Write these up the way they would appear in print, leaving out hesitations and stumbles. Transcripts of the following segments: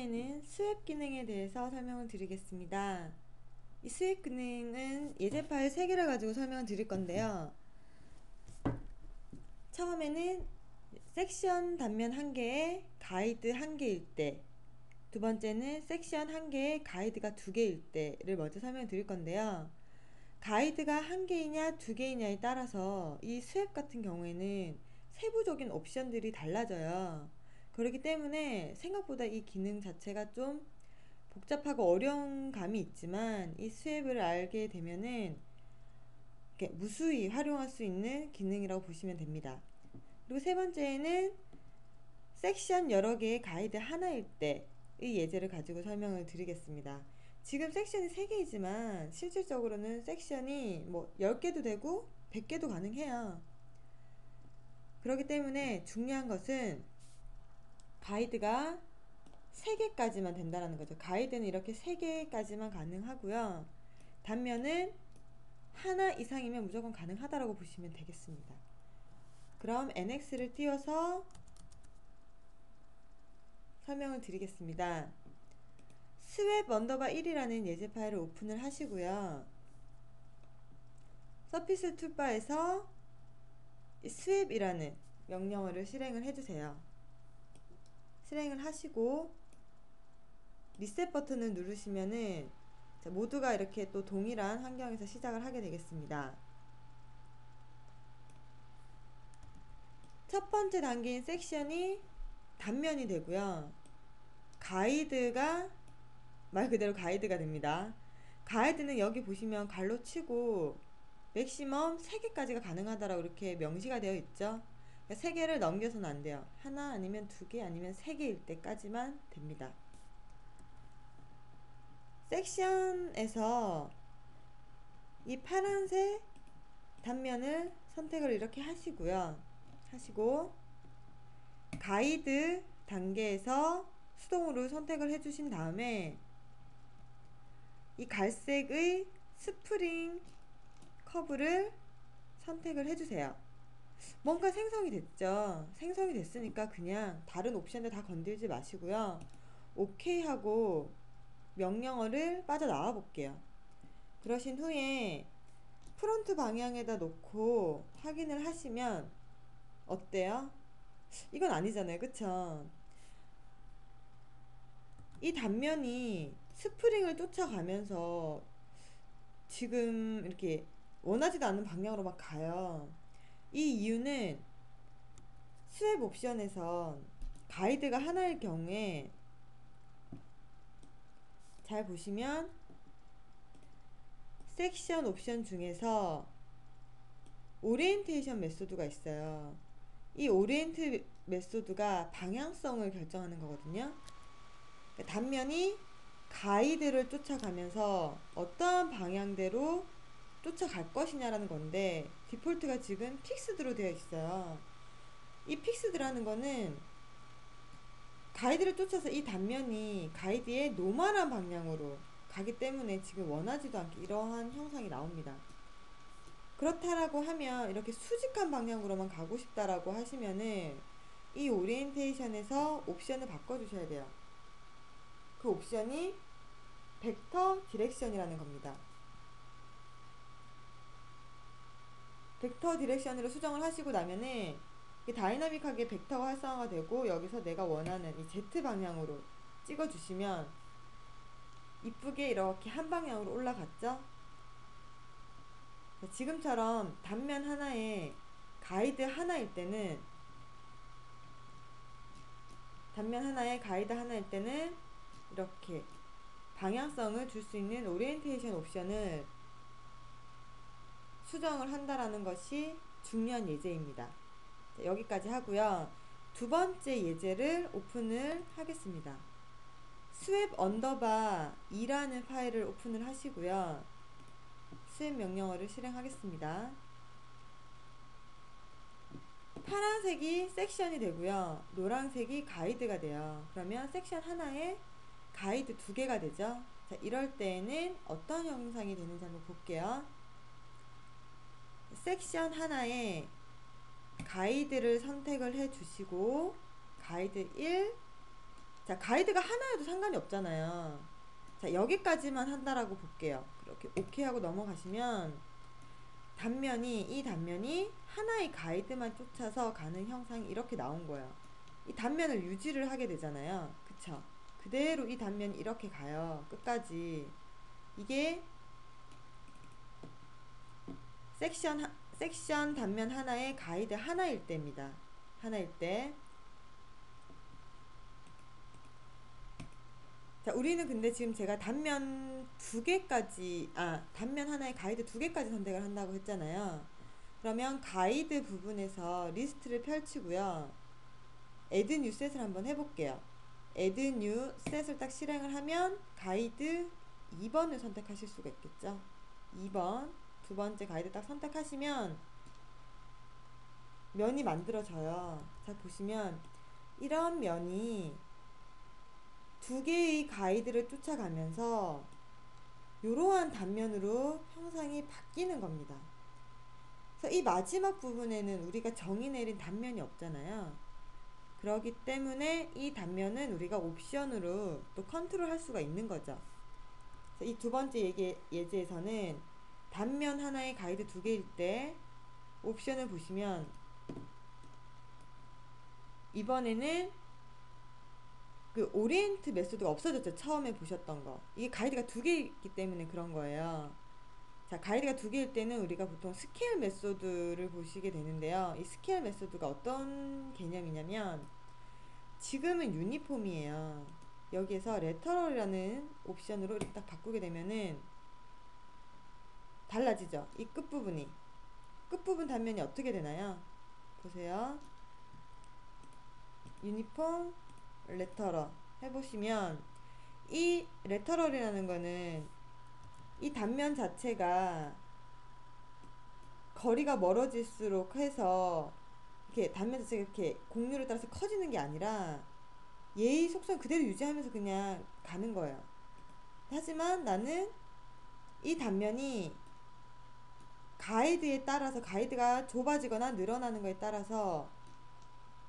이번에는 스왑 기능에 대해서 설명을 드리겠습니다. 이 스왑 기능은 예제 파일 3개를 가지고 설명을 드릴 건데요. 처음에는 섹션 단면 1개에 가이드 1개일 때, 두 번째는 섹션 1개에 가이드가 2개일 때를 먼저 설명을 드릴 건데요. 가이드가 1개이냐 2개이냐에 따라서 이 스왑 같은 경우에는 세부적인 옵션들이 달라져요. 그렇기 때문에 생각보다 이 기능 자체가 좀 복잡하고 어려운 감이 있지만 이 스왑을 알게 되면은 이렇게 무수히 활용할 수 있는 기능이라고 보시면 됩니다. 그리고 세 번째는 섹션 여러 개의 가이드 하나일 때의 예제를 가지고 설명을 드리겠습니다. 지금 섹션이 3개이지만 실질적으로는 섹션이 뭐 10개도 되고 100개도 가능해요. 그렇기 때문에 중요한 것은 가이드가 3개까지만 된다는 거죠. 가이드는 이렇게 3개까지만 가능하고요. 단면은 하나 이상이면 무조건 가능하다라고 보시면 되겠습니다. 그럼 NX를 띄워서 설명을 드리겠습니다. 스왑 언더바 1이라는 예제 파일을 오픈을 하시고요. 서피스 툴바에서 스왑이라는 명령어를 실행을 해주세요. 실행을 하시고 리셋 버튼을 누르시면은 모두가 이렇게 또 동일한 환경에서 시작을 하게 되겠습니다. 첫 번째 단계인 섹션이 단면이 되고요. 가이드가 말 그대로 가이드가 됩니다. 가이드는 여기 보시면 갈로 치고 맥시멈 3개까지가 가능하다라고 이렇게 명시가 되어 있죠. 3개를 넘겨서는 안 돼요. 하나 아니면 2개 아니면 3개일 때까지만 됩니다. 섹션에서 이 파란색 단면을 선택을 이렇게 하시고요. 하시고 가이드 단계에서 수동으로 선택을 해주신 다음에 이 갈색의 스프링 커브를 선택을 해주세요. 뭔가 생성이 됐죠. 생성이 됐으니까 그냥 다른 옵션들 다 건들지 마시고요. OK 하고 명령어를 빠져나와 볼게요. 그러신 후에 프론트 방향에다 놓고 확인을 하시면 어때요? 이건 아니잖아요. 그쵸? 이 단면이 스프링을 쫓아가면서 지금 이렇게 원하지도 않는 방향으로 막 가요. 이 이유는 스왑 옵션에서 가이드가 하나일 경우에 잘 보시면 섹션 옵션 중에서 오리엔테이션 메소드가 있어요. 이 오리엔트 메소드가 방향성을 결정하는 거거든요. 단면이 가이드를 쫓아가면서 어떠한 방향대로 쫓아갈 것이냐라는 건데 디폴트가 지금 픽스드로 되어 있어요. 이 픽스드라는 거는 가이드를 쫓아서 이 단면이 가이드의 노멀한 방향으로 가기 때문에 지금 원하지도 않게 이러한 형상이 나옵니다. 그렇다라고 하면 이렇게 수직한 방향으로만 가고 싶다라고 하시면은 이 오리엔테이션에서 옵션을 바꿔주셔야 돼요. 그 옵션이 벡터 디렉션이라는 겁니다. 벡터 디렉션으로 수정을 하시고 나면은 다이나믹하게 벡터가 활성화가 되고 여기서 내가 원하는 이 Z 방향으로 찍어주시면 이쁘게 이렇게 한 방향으로 올라갔죠? 지금처럼 단면 하나에 가이드 하나일 때는 이렇게 방향성을 줄 수 있는 오리엔테이션 옵션을 수정을 한다라는 것이 중요한 예제입니다. 자, 여기까지 하고요. 두 번째 예제를 오픈을 하겠습니다. 스왑 언더바 2라는 파일을 오픈을 하시고요. 스왑 명령어를 실행하겠습니다. 파란색이 섹션이 되고요. 노란색이 가이드가 돼요. 그러면 섹션 하나에 가이드 2개가 되죠. 자, 이럴 때에는 어떤 형상이 되는지 한번 볼게요. 섹션 하나에 가이드를 선택을 해 주시고 가이드 1, 자, 가이드가 하나여도 상관이 없잖아요. 자, 여기까지만 한다라고 볼게요. 그렇게 오케이 하고 넘어가시면 이 단면이 하나의 가이드만 쫓아서 가는 형상이 이렇게 나온 거예요. 이 단면을 유지를 하게 되잖아요. 그쵸? 그대로 이 단면이 이렇게 가요. 끝까지. 이게 섹션 단면 하나의 가이드 하나일 때입니다. 하나일 때. 자, 우리는 근데 지금 제가 단면 단면 하나의 가이드 두 개까지 선택을 한다고 했잖아요. 그러면 가이드 부분에서 리스트를 펼치고요. add new set을 한번 해볼게요. add new set을 딱 실행을 하면 가이드 2번을 선택하실 수가 있겠죠. 2번 두 번째 가이드 딱 선택하시면 면이 만들어져요. 자, 보시면 이런 면이 두 개의 가이드를 쫓아가면서 이러한 단면으로 형상이 바뀌는 겁니다. 그래서 이 마지막 부분에는 우리가 정의 내린 단면이 없잖아요. 그렇기 때문에 이 단면은 우리가 옵션으로 또 컨트롤 할 수가 있는 거죠. 이 두 번째 예제에서는 단면 하나의 가이드 두 개일 때 옵션을 보시면 이번에는 그 오리엔트 메소드가 없어졌죠. 처음에 보셨던 거. 이게 가이드가 두 개이기 때문에 그런 거예요. 자, 가이드가 두 개일 때는 우리가 보통 스케일 메소드를 보시게 되는데요. 이 스케일 메소드가 어떤 개념이냐면 지금은 유니폼이에요. 여기에서 레터럴이라는 옵션으로 이렇게 딱 바꾸게 되면은 달라지죠. 이 끝부분 단면이 어떻게 되나요? 보세요. 유니폼 레터럴 해보시면 이 레터럴이라는 거는 이 단면 자체가 거리가 멀어질수록 해서 이렇게 단면 자체가 이렇게 공률에 따라서 커지는 게 아니라 얘의 속성 그대로 유지하면서 그냥 가는 거예요. 하지만 나는 이 단면이 가이드에 따라서 가이드가 좁아지거나 늘어나는 거에 따라서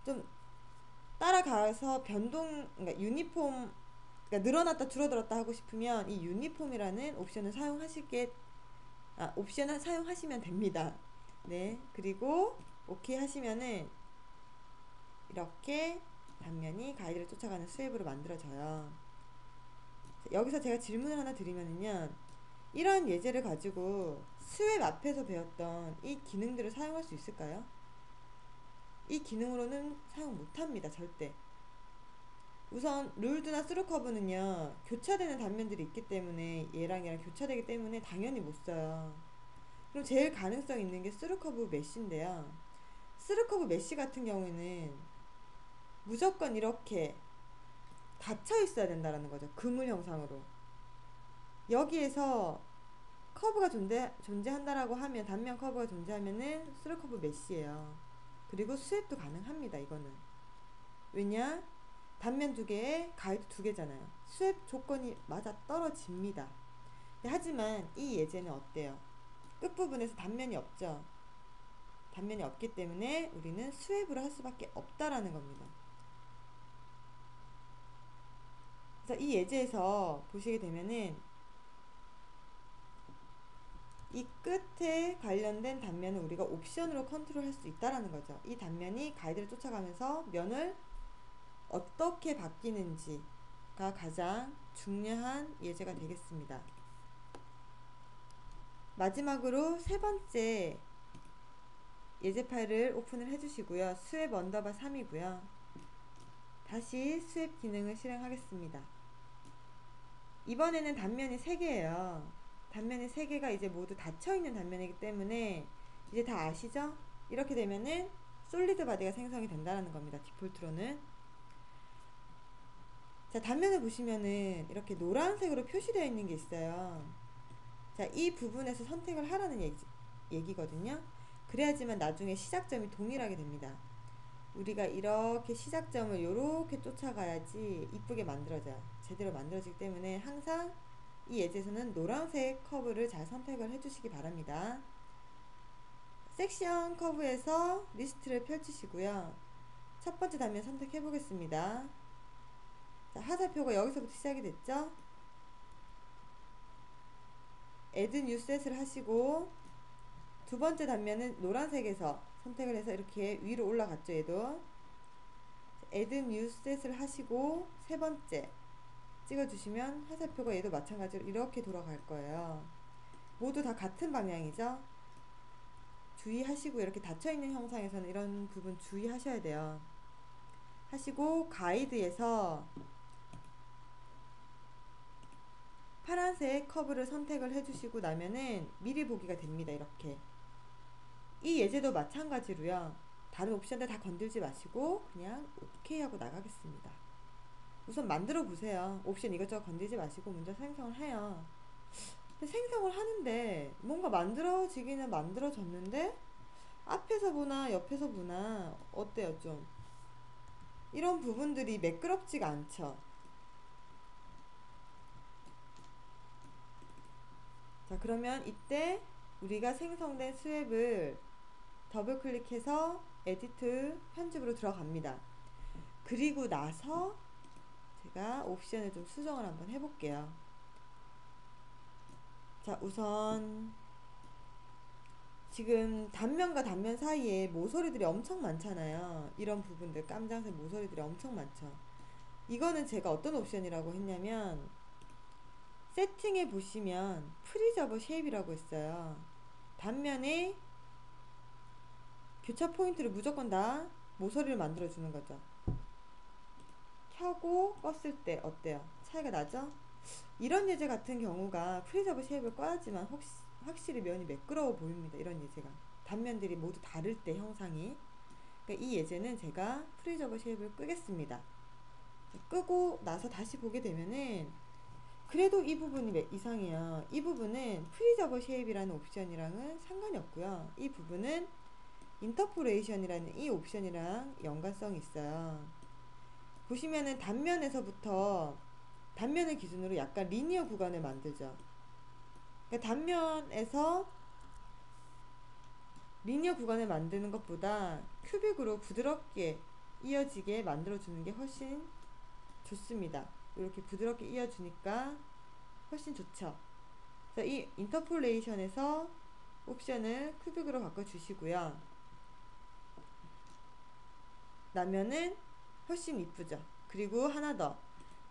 좀 따라가서 그러니까 유니폼, 그러니까 늘어났다 줄어들었다 하고 싶으면 이 유니폼이라는 옵션을 사용하시면 됩니다. 네, 그리고 오케이 하시면은 이렇게 단면이 가이드를 쫓아가는 스웹으로 만들어져요. 여기서 제가 질문을 하나 드리면은요, 이런 예제를 가지고 스웹 앞에서 배웠던 이 기능들을 사용할 수 있을까요? 이 기능으로는 사용 못합니다. 절대. 우선 룰드나 스루커브는요, 교차되는 단면들이 있기 때문에 얘랑 교차되기 때문에 당연히 못 써요. 그럼 제일 가능성 있는 게 스루커브 메쉬인데요. 스루커브 메쉬 같은 경우에는 무조건 이렇게 닫혀 있어야 된다는 거죠. 그물 형상으로. 여기에서 커브가 존재한다라고 하면, 단면 커브가 존재하면은 스루커브 메쉬예요. 그리고 스왑도 가능합니다. 이거는 왜냐? 단면 두 개에 가이드 두 개잖아요. 스왑 조건이 맞아 떨어집니다. 하지만 이 예제는 어때요? 끝부분에서 단면이 없죠. 단면이 없기 때문에 우리는 스왑으로 할 수밖에 없다라는 겁니다. 그래서 이 예제에서 보시게 되면은 이 끝에 관련된 단면을 우리가 옵션으로 컨트롤 할 수 있다라는 거죠. 이 단면이 가이드를 쫓아가면서 면을 어떻게 바뀌는지가 가장 중요한 예제가 되겠습니다. 마지막으로 세 번째 예제 파일을 오픈을 해주시고요. 스왑 언더바 3이고요. 다시 스왑 기능을 실행하겠습니다. 이번에는 단면이 3개예요. 단면이 3개가 이제 모두 닫혀있는 단면이기 때문에 이제 다 아시죠? 이렇게 되면은 솔리드 바디가 생성이 된다는 겁니다. 디폴트로는. 자, 단면을 보시면은 이렇게 노란색으로 표시되어 있는 게 있어요. 자, 이 부분에서 선택을 하라는 얘기거든요. 그래야지만 나중에 시작점이 동일하게 됩니다. 우리가 이렇게 시작점을 이렇게 쫓아가야지 이쁘게 만들어져요. 제대로 만들어지기 때문에 항상 이 예제에서는 노란색 커브를 잘 선택을 해주시기 바랍니다. 섹션 커브에서 리스트를 펼치시고요. 첫 번째 단면 선택해 보겠습니다. 자, 하사표가 여기서부터 시작이 됐죠? add new set을 하시고 두 번째 단면은 노란색에서 선택을 해서 이렇게 위로 올라갔죠. 얘도 add new set을 하시고 세 번째 찍어주시면 하사표가 얘도 마찬가지로 이렇게 돌아갈 거예요. 모두 다 같은 방향이죠. 주의하시고 이렇게 닫혀있는 형상에서는 이런 부분 주의하셔야 돼요. 하시고 가이드에서 파란색 커브를 선택을 해주시고 나면은 미리 보기가 됩니다. 이렇게 이 예제도 마찬가지로요. 다른 옵션들 다 건들지 마시고 그냥 오케이 하고 나가겠습니다. 우선 만들어 보세요. 옵션 이것저것 건들지 마시고 먼저 생성을 해요. 근데 생성을 하는데 뭔가 만들어지기는 만들어졌는데 앞에서 보나 옆에서 보나 어때요? 좀 이런 부분들이 매끄럽지가 않죠. 자, 그러면 이때 우리가 생성된 스웹을 더블 클릭해서 에디트 편집으로 들어갑니다. 그리고 나서 제가 옵션을 좀 수정을 한번 해볼게요. 자, 우선 지금 단면과 단면 사이에 모서리들이 엄청 많잖아요. 이런 부분들 깜장색 모서리들이 엄청 많죠. 이거는 제가 어떤 옵션이라고 했냐면 세팅에 보시면 프리저버 쉐입이라고 있어요. 단면에 교차 포인트를 무조건 다 모서리를 만들어 주는 거죠. 켜고 껐을 때 어때요? 차이가 나죠? 이런 예제 같은 경우가 프리저버 쉐입을 꺼야지만 확실히 면이 매끄러워 보입니다. 이런 예제가 단면들이 모두 다를 때 형상이. 그러니까 이 예제는 제가 프리저버 쉐입을 끄겠습니다. 끄고 나서 다시 보게 되면은 그래도 이 부분이 이상해요. 이 부분은 프리저버 쉐입이라는 옵션이랑은 상관이 없고요. 이 부분은 인터폴레이션이라는 이 옵션이랑 연관성이 있어요. 보시면은 단면에서부터 단면을 기준으로 약간 리니어 구간을 만들죠. 그러니까 단면에서 리니어 구간을 만드는 것보다 큐빅으로 부드럽게 이어지게 만들어주는 게 훨씬 좋습니다. 이렇게 부드럽게 이어주니까 훨씬 좋죠. 그래서 이 인터폴레이션에서 옵션을 큐빅으로 바꿔주시고요. 나면은 훨씬 이쁘죠. 그리고 하나 더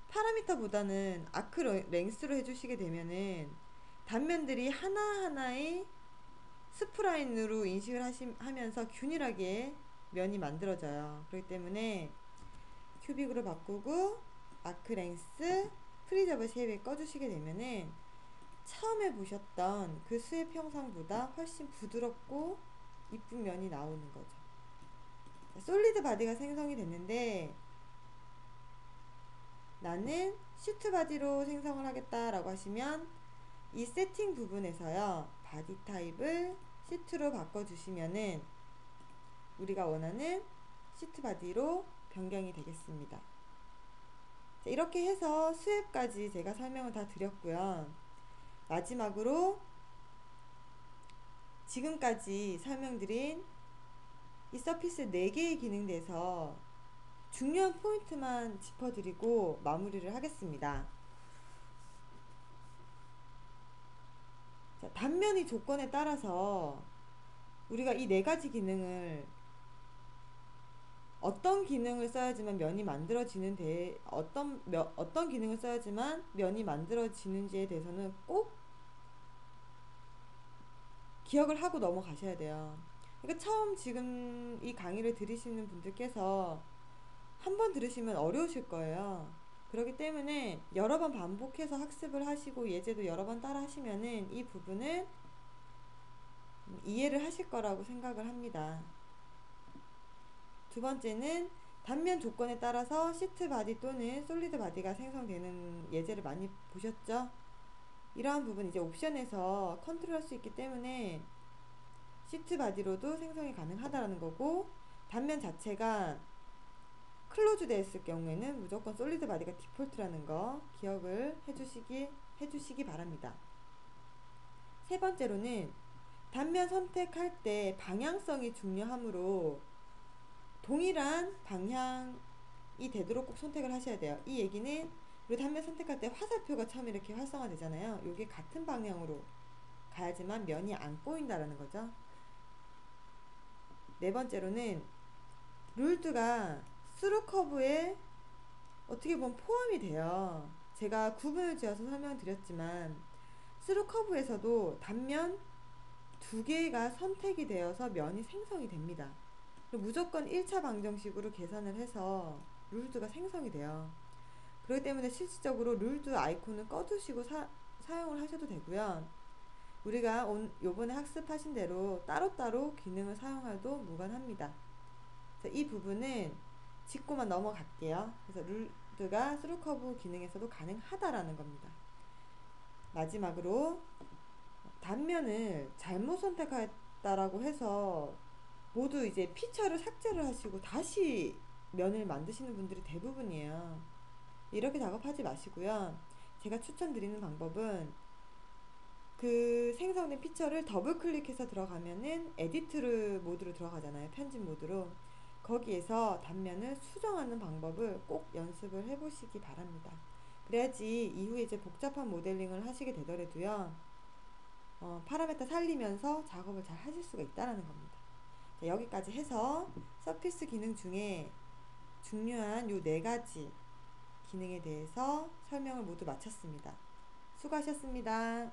파라미터보다는 아크 랭스로 해주시게 되면은 단면들이 하나하나의 스프라인으로 인식을 하면서 균일하게 면이 만들어져요. 그렇기 때문에 큐빅으로 바꾸고 아크 랭스 프리저버 쉐입에 꺼주시게 되면은 처음에 보셨던 그 스웹 형상보다 훨씬 부드럽고 이쁜 면이 나오는 거죠. 솔리드 바디가 생성이 됐는데 나는 슈트 바디로 생성을 하겠다 라고 하시면 이 세팅 부분에서요 바디 타입을 시트로 바꿔주시면은 우리가 원하는 시트 바디로 변경이 되겠습니다. 자, 이렇게 해서 스웹까지 제가 설명을 다 드렸고요. 마지막으로 지금까지 설명드린 이 서피스 4개의 기능에서 중요한 포인트만 짚어드리고 마무리를 하겠습니다. 자, 단면의 조건에 따라서 우리가 이 4가지 기능을 어떤 기능을 써야지만 면이 만들어지는 어떤 기능을 써야지만 면이 만들어지는지에 대해서는 꼭 기억을 하고 넘어가셔야 돼요. 그러니까 처음 지금 이 강의를 들으시는 분들께서 한 번 들으시면 어려우실 거예요. 그렇기 때문에 여러 번 반복해서 학습을 하시고 예제도 여러 번 따라 하시면은 이 부분은 이해를 하실 거라고 생각을 합니다. 두 번째는 단면 조건에 따라서 시트 바디 또는 솔리드 바디가 생성되는 예제를 많이 보셨죠? 이러한 부분 이제 옵션에서 컨트롤할 수 있기 때문에 시트 바디로도 생성이 가능하다라는 거고, 단면 자체가 클로즈 되었을 경우에는 무조건 솔리드 바디가 디폴트라는 거 기억을 해주시기 바랍니다. 세 번째로는 단면 선택할 때 방향성이 중요하므로 동일한 방향 되도록 꼭 선택을 하셔야 돼요. 이 얘기는 우리 단면 선택할 때 화살표가 처음에 이렇게 활성화되잖아요. 이게 같은 방향으로 가야지만 면이 안 꼬인다라는 거죠. 네 번째로는 룰드가 스루 커브에 어떻게 보면 포함이 돼요. 제가 구분을 지어서 설명드렸지만 스루 커브에서도 단면 두 개가 선택이 되어서 면이 생성이 됩니다. 무조건 1차 방정식으로 계산을 해서 룰드가 생성이 돼요. 그렇기 때문에 실질적으로 룰드 아이콘을 꺼두시고 사용을 하셔도 되고요. 우리가 요번에 학습하신 대로 따로따로 기능을 사용해도 무관합니다. 이 부분은 짚고만 넘어갈게요. 그래서 룰드가 스루 커브 기능에서도 가능하다라는 겁니다. 마지막으로 단면을 잘못 선택했다라고 해서 모두 이제 피처를 삭제를 하시고 다시 면을 만드시는 분들이 대부분이에요. 이렇게 작업하지 마시고요. 제가 추천드리는 방법은 그 생성된 피처를 더블 클릭해서 들어가면은 에디트 모드로 들어가잖아요. 편집 모드로. 거기에서 단면을 수정하는 방법을 꼭 연습을 해보시기 바랍니다. 그래야지 이후에 이제 복잡한 모델링을 하시게 되더라도요. 파라메터 살리면서 작업을 잘 하실 수가 있다는 겁니다. 자, 여기까지 해서 서피스 기능 중에 중요한 요 네 가지 기능에 대해서 설명을 모두 마쳤습니다. 수고하셨습니다.